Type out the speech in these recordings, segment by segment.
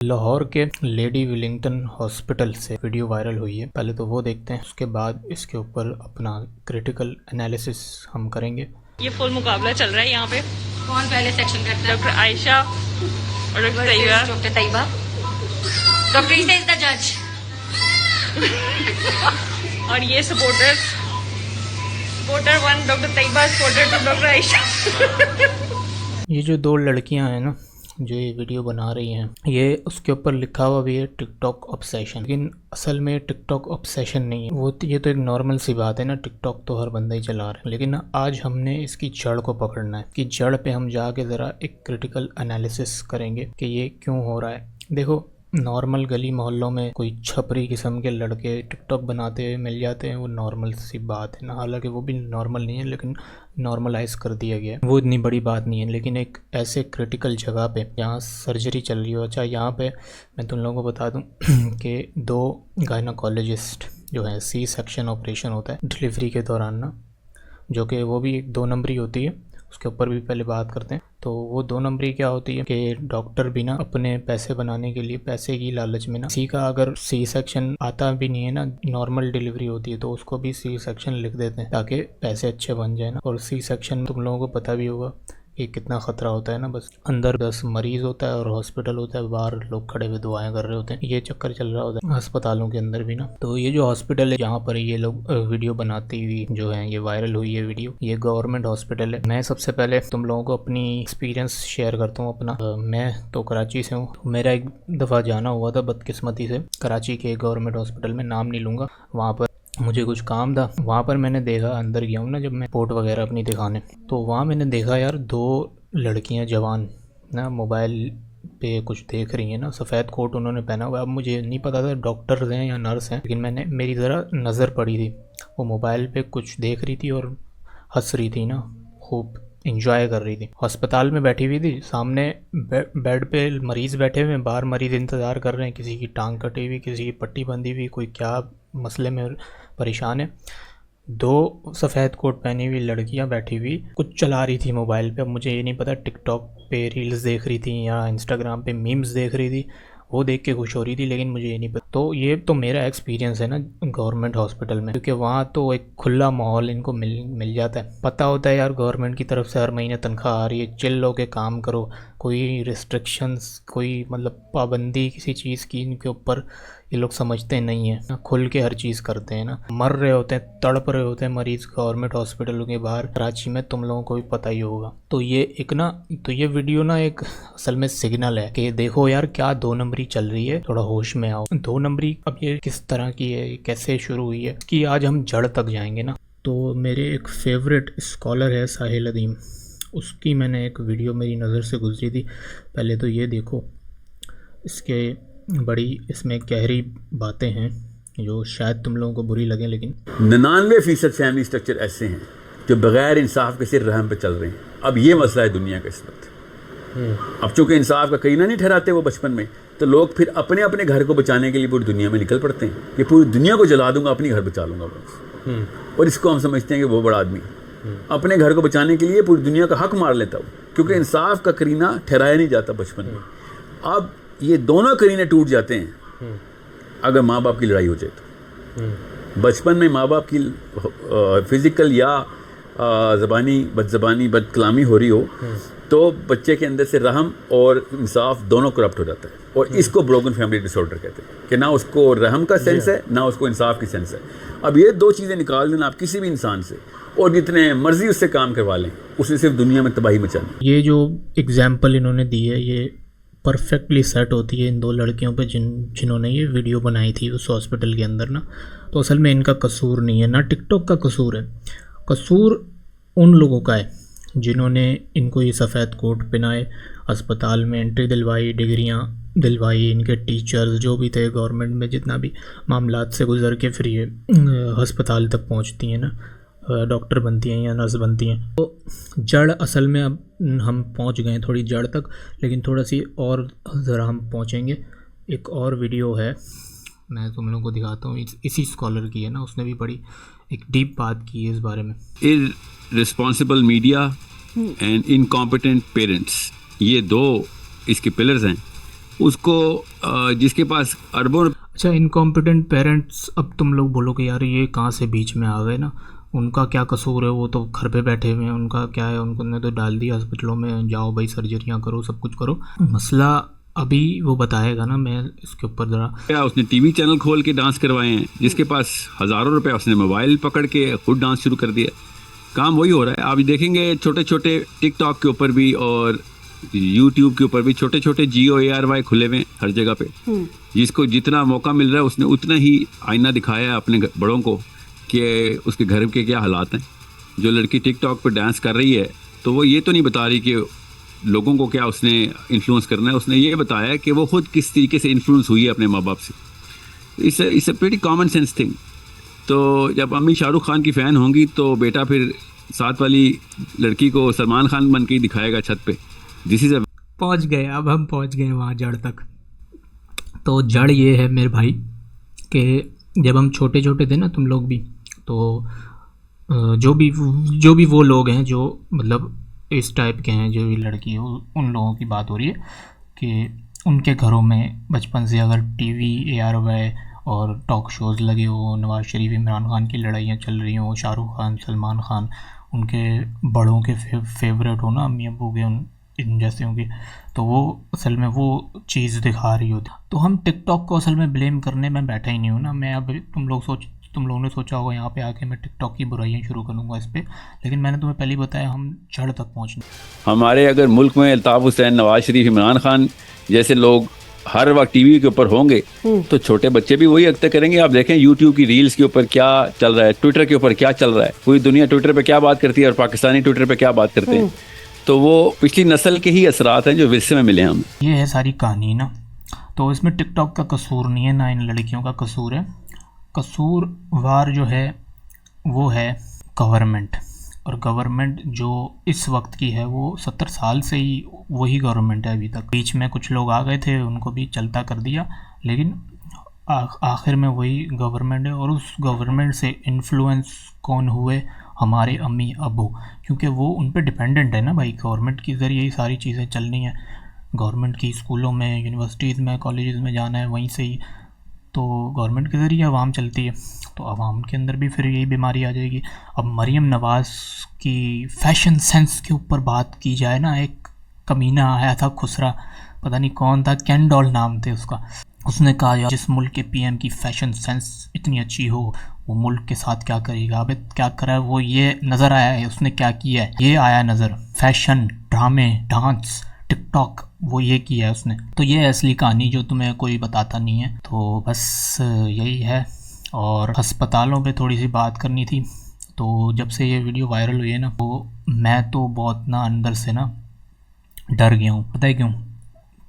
लाहौर के lady Willingdon hospital से video viral हुई है। पहले तो वो देखते हैं, उसके बाद इसके ऊपर अपना क्रिटिकल एनालिसिस हम करेंगे। ये फुल मुकाबला चल रहा है यहाँ पे। कौन पहले सेक्शन करता है? डॉक्टर आयशा और doctor Taiba. Doctor Taiba. Doctor Isa is the जज। और ये supporter 1 doctor Taiba, supporter 2 doctor Ayesha. ये जो दो लड़कियां हैं ना जो ये वीडियो बना रही हैं, ये उसके ऊपर लिखा हुआ भी है टिकटॉक ऑब्सेशन, लेकिन असल में टिकटॉक ऑब्सेशन नहीं है वो। ये तो एक नॉर्मल सी बात है ना, टिकटॉक तो हर बंदा ही चला रहा है। लेकिन ना आज हमने इसकी जड़ को पकड़ना है कि जड़ पे हम जाके ज़रा एक क्रिटिकल एनालिसिस करेंगे कि ये क्यों हो रहा है। देखो, नॉर्मल गली मोहल्लों में कोई छपरी किस्म के लड़के टिकटॉक बनाते हुए मिल जाते हैं, वो नॉर्मल सी बात है ना। हालांकि वो भी नॉर्मल नहीं है, लेकिन नॉर्मलाइज कर दिया गया है, वो इतनी बड़ी बात नहीं है। लेकिन एक ऐसे क्रिटिकल जगह पे जहाँ सर्जरी चल रही हो, अच्छा यहाँ पे मैं तुम लोगों को बता दूँ कि 2 गायनाकोलॉजिस्ट जो है, सी सेक्शन ऑपरेशन होता है डिलीवरी के दौरान ना, जो कि वो भी एक 2 नंबरी होती है, उसके ऊपर भी पहले बात करते हैं। तो वो 2 नंबरी क्या होती है कि डॉक्टर भी ना अपने पैसे बनाने के लिए, पैसे की लालच में ना, किसी का अगर सी सेक्शन आता भी नहीं है ना, नॉर्मल डिलीवरी होती है तो उसको भी सी सेक्शन लिख देते हैं ताकि पैसे अच्छे बन जाए ना। और सी सेक्शन तुम लोगों को पता भी होगा कि कितना ख़तरा होता है ना। बस अंदर 10 मरीज़ होता है और हॉस्पिटल होता है, बाहर लोग खड़े हुए दुआएं कर रहे होते हैं। ये चक्कर चल रहा होता है अस्पतालों के अंदर भी ना। तो ये जो हॉस्पिटल है जहाँ पर ये लोग वीडियो बनाती हुई जो है, ये वायरल हुई है वीडियो, ये गवर्नमेंट हॉस्पिटल है। मैं सबसे पहले तुम लोगों को अपनी एक्सपीरियंस शेयर करता हूँ अपना। मैं तो कराची से हूँ, तो मेरा एक दफ़ा जाना हुआ था बदकिस्मती से कराची के गवर्नमेंट हॉस्पिटल में, नाम नहीं लूँगा। वहाँ पर मुझे कुछ काम था, वहाँ पर मैंने देखा, अंदर गया हूँ ना जब मैं रिपोर्ट वगैरह अपनी दिखाने, तो वहाँ मैंने देखा यार 2 लड़कियाँ जवान ना मोबाइल पे कुछ देख रही हैं ना। सफ़ेद कोट उन्होंने पहना हुआ। अब मुझे नहीं पता था डॉक्टर्स हैं या नर्स हैं, लेकिन मेरी ज़रा नज़र पड़ी थी, वो मोबाइल पे कुछ देख रही थी और हंस रही थी ना, खूब इंजॉय कर रही थी। अस्पताल में बैठी हुई थी, सामने बेड पे मरीज़ बैठे हुए हैं, बाहर मरीज़ इंतज़ार कर रहे हैं, किसी की टांग कटी हुई, किसी की पट्टी बंधी हुई, कोई क्या मसले में परेशान है। 2 सफ़ेद कोट पहनी हुई लड़कियां बैठी हुई कुछ चला रही थी मोबाइल पे। अब मुझे ये नहीं पता टिकटॉक पे रील्स देख रही थी या इंस्टाग्राम पे मीम्स देख रही थी, वो देख के खुश हो रही थी, लेकिन मुझे ये नहीं पता। तो ये तो मेरा एक्सपीरियंस है ना गवर्नमेंट हॉस्पिटल में, क्योंकि वहाँ तो एक खुला माहौल इनको मिल जाता है। पता होता है यार गवर्नमेंट की तरफ से हर महीने तनख्वाह आ रही है, चिल होके काम करो, कोई रिस्ट्रिक्शंस, कोई मतलब पाबंदी किसी चीज़ की इनके ऊपर ये लोग समझते नहीं हैं, खुल के हर चीज़ करते हैं ना। मर रहे होते हैं, तड़प रहे होते हैं मरीज़ गवर्नमेंट हॉस्पिटलों के बाहर कराची में, तुम लोगों को भी पता ही होगा। तो ये एक ना, तो ये वीडियो ना एक असल में सिग्नल है कि देखो यार क्या 2 नंबरी चल रही है, थोड़ा होश में आओ। 2 नंबरी अब ये किस तरह की है, कैसे शुरू हुई है, कि आज हम जड़ तक जाएंगे ना। तो मेरे एक फेवरेट स्कॉलर है साहिल अदीम, उसकी मैंने एक वीडियो मेरी नज़र से गुजरी थी। पहले तो ये देखो, इसके बड़ी इसमें गहरी बातें हैं जो शायद तुम लोगों को बुरी लगें, लेकिन 99% फैमिली स्ट्रक्चर ऐसे हैं जो बग़ैर इंसाफ के सिर रहम पे चल रहे हैं। अब ये मसला है दुनिया का इस वक्त। अब चूँकि इंसाफ का करीना नहीं ठहराते वो बचपन में, तो लोग फिर अपने अपने घर को बचाने के लिए पूरी दुनिया में निकल पड़ते हैं कि पूरी दुनिया को जला दूंगा, अपनी घर बचा लूँगा बस। और इसको हम समझते हैं कि वो बड़ा आदमी अपने घर को बचाने के लिए पूरी दुनिया का हक मार लेता हो, क्योंकि इंसाफ का करीना ठहराया नहीं जाता बचपन में। अब ये दोनों करीने टूट जाते हैं अगर माँ बाप की लड़ाई हो जाए तो। बचपन में माँ बाप की फिज़िकल या ज़बानी बदज़बानी बदकलामी हो रही हो तो बच्चे के अंदर से रहम और इंसाफ दोनों करप्ट हो जाता है, और इसको ब्रोकन फैमिली डिसऑर्डर कहते हैं कि ना उसको रहम का सेंस है ना उसको इंसाफ की सेंस है। अब ये 2 चीज़ें निकाल देना आप किसी भी इंसान से, और जितने मर्जी उससे काम करवा लें, उसने सिर्फ दुनिया में तबाही मचानी। ये जो एग्जाम्पल इन्होंने दी है ये परफेक्टली सेट होती है इन 2 लड़कियों पे जिन्होंने ये वीडियो बनाई थी उस हॉस्पिटल के अंदर ना। तो असल में इनका कसूर नहीं है, ना टिकटॉक का कसूर है, कसूर उन लोगों का है जिन्होंने इनको ये सफ़ेद कोट पहनाए, अस्पताल में एंट्री दिलवाई, डिग्रियां दिलवाई, इनके टीचर्स जो भी थे गवर्नमेंट में जितना भी मामलात से गुजर के फिर ये अस्पताल तक पहुंचती हैं ना, डॉक्टर बनती हैं या नर्स बनती हैं। तो जड़ असल में अब हम पहुंच गए थोड़ी जड़ तक, लेकिन थोड़ा सी और ज़रा हम पहुंचेंगे। एक और वीडियो है, मैं तुम लोगों को दिखाता हूँ, इसी स्कॉलर की है ना, उसने भी बड़ी एक डीप बात की है इस बारे में। Irresponsible media and incompetent parents, ये 2 इसके पिलर्स हैं उसको जिसके पास अरबों अच्छा, इनकॉम्पिटेंट पेरेंट्स, अब तुम लोग बोलो कि यार ये कहाँ से बीच में आ गए ना, उनका क्या कसूर है, वो तो घर पे बैठे हुए हैं, उनका क्या है, उनको तो डाल दिया हॉस्पिटलों में, जाओ भाई सर्जरियाँ करो, सब कुछ करो। मसला अभी वो बताएगा ना, मैं इसके ऊपर ज़रा। क्या उसने टीवी चैनल खोल के डांस करवाए हैं, जिसके पास हज़ारों रुपए, उसने मोबाइल पकड़ के खुद डांस शुरू कर दिया। काम वही हो रहा है। आप देखेंगे छोटे छोटे टिकटॉक के ऊपर भी और यूट्यूब के ऊपर भी छोटे छोटे GOARY खुले हुए हैं हर जगह पे। जिसको जितना मौका मिल रहा है उसने उतना ही आईना दिखाया है अपने बड़ों को कि उसके घर के क्या हालात हैं। जो लड़की टिकटॉक पे डांस कर रही है तो वो ये तो नहीं बता रही कि लोगों को क्या उसने इन्फ्लुएंस करना है, उसने ये बताया कि वो खुद किस तरीके से इन्फ्लुएंस हुई है अपने माँ बाप से। It's a pretty common sense thing. तो जब अम्मी शाहरुख खान की फ़ैन होंगी तो बेटा फिर साथ वाली लड़की को सलमान खान बन के ही दिखाएगा छत पे। दिस इज़ अ पहुंच गए, अब हम पहुंच गए वहाँ जड़ तक। तो जड़ ये है मेरे भाई कि जब हम छोटे छोटे थे ना, तुम लोग भी, तो जो भी वो लोग हैं जो मतलब इस टाइप के हैं, जो भी लड़की हो, उन लोगों की बात हो रही है कि उनके घरों में बचपन से अगर TV ARY और टॉक शोज़ लगे हो, नवाज़ शरीफ इमरान खान की लड़ाइयाँ चल रही हों, शाहरुख खान सलमान खान उनके बड़ों के फेवरेट हो ना, अम्मी अब्बू के इन जैसे होंगे, तो वो असल में वो चीज़ दिखा रही होती। तो हम टिकटॉक को असल में ब्लेम करने में बैठा ही नहीं हूँ ना। मैं अब तुम लोगों ने सोचा होगा यहाँ पे आके मैं टिकटॉक की बुराइयाँ शुरू करूँगा इस पर, लेकिन मैंने तुम्हें पहले ही बताया हम जड़ तक पहुँचने। हमारे अगर मुल्क में अल्ताफ़ हुसैन, नवाज शरीफ, इमरान खान जैसे लोग हर वक्त टीवी के ऊपर होंगे तो छोटे बच्चे भी वही हरकतें करेंगे। आप देखें यूट्यूब की रील्स के ऊपर क्या चल रहा है, ट्विटर के ऊपर क्या चल रहा है, पूरी दुनिया ट्विटर पे क्या बात करती है और पाकिस्तानी ट्विटर पे क्या बात करते हैं। तो वो पिछली नस्ल के ही असरात हैं जो विरसे में मिले हमें। ये है सारी कहानी ना। तो इसमें टिकटॉक का कसूर नहीं है, ना इन लड़कियों का कसूर है। कसूरवार जो है वो है गवर्नमेंट। और गवर्नमेंट जो इस वक्त की है वो 70 साल से ही वही गवर्नमेंट है अभी तक। बीच में कुछ लोग आ गए थे, उनको भी चलता कर दिया, लेकिन आखिर में वही गवर्नमेंट है। और उस गवर्नमेंट से इन्फ्लुएंस कौन हुए? हमारे अम्मी अब्बू, क्योंकि वो उन पे डिपेंडेंट है ना भाई। गवर्नमेंट के ज़रिए ही सारी चीज़ें चलनी है। गवर्नमेंट की स्कूलों में, यूनिवर्सिटीज़ में, कॉलेजेस में जाना है वहीं से ही, तो गवर्नमेंट के ज़रिए आवाम चलती है। तो आवाम के अंदर भी फिर यही बीमारी आ जाएगी। अब मरीम नवाज़ की फ़ैशन सेंस के ऊपर बात की जाए ना, एक कमीना आया था खुसरा, पता नहीं कौन था, कैंडोल नाम थे उसका। उसने कहा यार जिस मुल्क के PM की फ़ैशन सेंस इतनी अच्छी हो वो मुल्क के साथ क्या करेगा। अब क्या करा है वो, ये नज़र आया है उसने क्या किया है, ये आया नज़र। फैशन, ड्रामे, डांस, टिकटॉक, वो ये किया है उसने। तो ये असली कहानी जो तुम्हें कोई बताता नहीं है। तो बस यही है। और अस्पतालों पे थोड़ी सी बात करनी थी। तो जब से ये वीडियो वायरल हुई है ना, तो मैं तो बहुत ना अंदर से ना डर गया हूँ। पता है क्यों?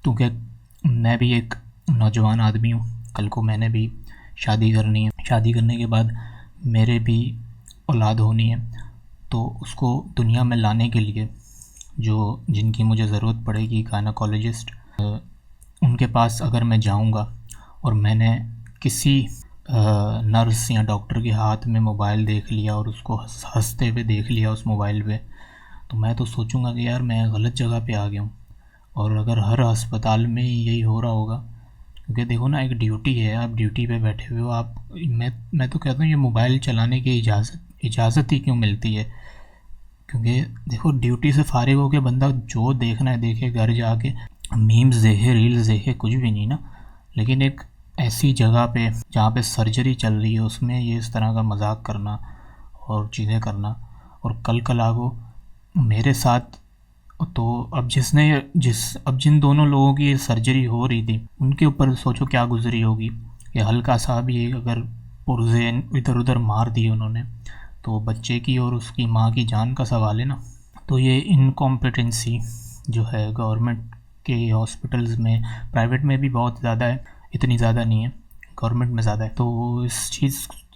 क्योंकि मैं भी एक नौजवान आदमी हूँ। कल को मैंने भी शादी करनी है। शादी करने के बाद मेरे भी औलाद होनी है। तो उसको दुनिया में लाने के लिए जिनकी मुझे ज़रूरत पड़ेगी, गायनेकोलॉजिस्ट, उनके पास अगर मैं जाऊंगा और मैंने किसी नर्स या डॉक्टर के हाथ में मोबाइल देख लिया और उसको हंसते हुए देख लिया उस मोबाइल पे, तो मैं तो सोचूंगा कि यार मैं गलत जगह पे आ गया हूँ। और अगर हर अस्पताल में यही हो रहा होगा, क्योंकि देखो ना, एक ड्यूटी है, आप ड्यूटी पे बैठे हुए हो, आप मैं तो कहता हूँ ये मोबाइल चलाने की इजाज़त ही क्यों मिलती है? क्योंकि देखो ड्यूटी से फारिग होकर बंदा जो देखना है देखे, घर जाके मीम्स देखे, रील्स देखे, कुछ भी नहीं ना। लेकिन एक ऐसी जगह पे जहाँ पे सर्जरी चल रही है उसमें ये इस तरह का मजाक करना और चीज़ें करना। और कल आगो मेरे साथ तो अब जिन दोनों लोगों की सर्जरी हो रही थी उनके ऊपर सोचो क्या गुजरी होगी। कि हल्का सा भी अगर पुर्जे इधर उधर मार दिए उन्होंने तो बच्चे की और उसकी माँ की जान का सवाल है ना। तो ये इनकॉम्पिटेंसी जो है गवर्नमेंट के हॉस्पिटल्स में, प्राइवेट में भी बहुत ज़्यादा है, इतनी ज़्यादा नहीं है, गवर्नमेंट में ज़्यादा है। तो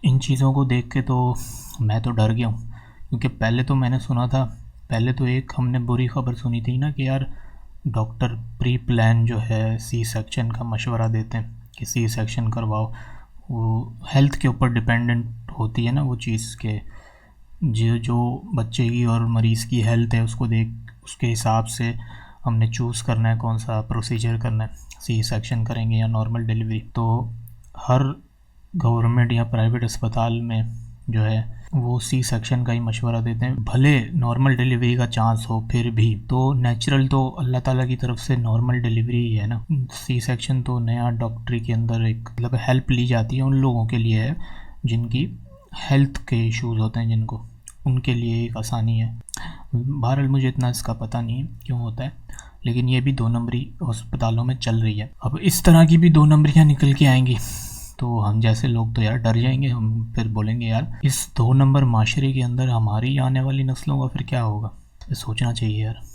इन चीज़ों को देख के तो मैं तो डर गया हूँ। क्योंकि पहले तो मैंने सुना था, पहले तो एक हमने बुरी खबर सुनी थी ना कि यार डॉक्टर प्री प्लान जो है C-सेक्शन का मशवरा देते हैं कि C-सेक्शन करवाओ। वो हेल्थ के ऊपर डिपेंडेंट होती है ना वो चीज़ के, जो बच्चे की और मरीज़ की हेल्थ है उसको देख उसके हिसाब से हमने चूज़ करना है कौन सा प्रोसीजर करना है। सी सेक्शन करेंगे या नॉर्मल डिलीवरी, तो हर गवर्नमेंट या प्राइवेट अस्पताल में जो है वो सी सेक्शन का ही मशवरा देते हैं। भले नॉर्मल डिलीवरी का चांस हो फिर भी तो नेचुरल तो अल्लाह ताला की तरफ से नॉर्मल डिलीवरी ही है ना। सी सेक्शन तो नया डॉक्टरी के अंदर एक मतलब हेल्प ली जाती है उन लोगों के लिए है जिनकी हेल्थ के इश्यूज़ होते हैं, जिनको उनके लिए एक आसानी है। बहरहाल मुझे इतना इसका पता नहीं है क्यों होता है, लेकिन ये भी 2 नंबरी अस्पतालों में चल रही है। अब इस तरह की भी 2 नंबरियाँ निकल के आएंगी तो हम जैसे लोग तो यार डर जाएंगे। हम फिर बोलेंगे यार इस 2 नंबर माशरे के अंदर हमारी आने वाली नस्लों का फिर क्या होगा। सोचना चाहिए यार।